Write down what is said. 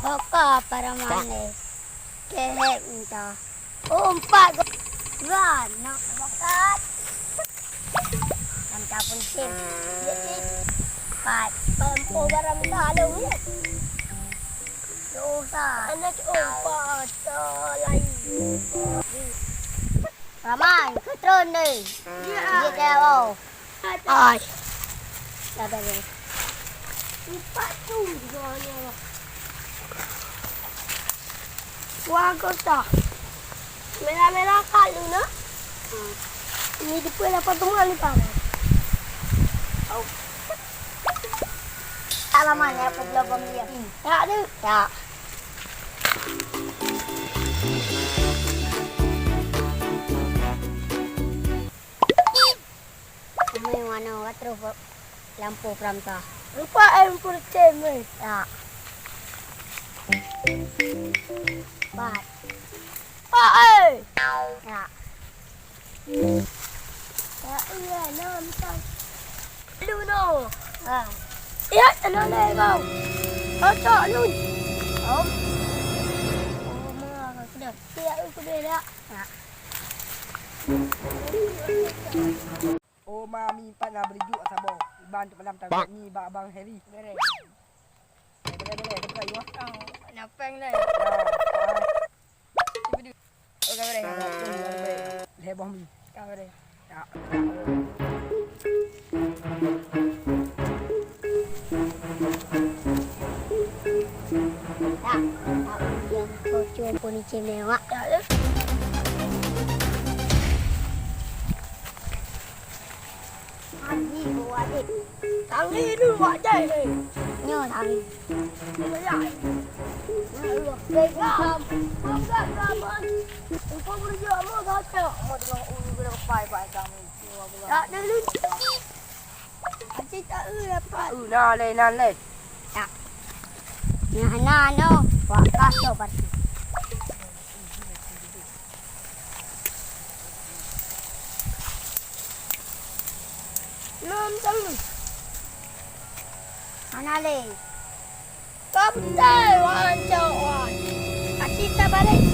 Kakak para mana? Kehek minta. Umpat. Gan, nak bakat. Nampak pun sim. Ya sim. Pat. Pempo barang dalam ni. Dosa. Anak umpat lain. Raman, ketron ni. Ya. Dia tahu. Ay. Sabar ni. Umpat tu gimana? Wah, kota. Merah-merah kalu na. Ini di pula patungan ni pa. Oh. Alaman ya peglabang dia. Tak ada. Tak. Ini mana terus lampu pramta. Lupa lampu cemeh. Tak. Bat. Pak Ya. Ya iya nampak. Lu no. Ya ana le kau. Tak lu. Oh. Oh mah sudah. Ya aku beda. Ya. Oh mami pana beli juk sabo. Bantu malam tak ni abang Harry. Bere. Boleh dekat you. Napang dah. Okey boleh. Heboh mi. Kau boleh. Ya. Tak. Yang kau cuma pun cemewak. Tak. Tangi buat ni. Tangi dulu buat jai ni. Nyo tangi. Boleh. Begam. Bangga raman. Engkau berjuang mau kata. Mau tengok ulu bila pai kami. Tak dulu. Asyik tak dapat. Nan le. Tak. Nah no. Wak kasut pasti. Nam tang. Anale. Kapten wan jawan. Asyik tak balik.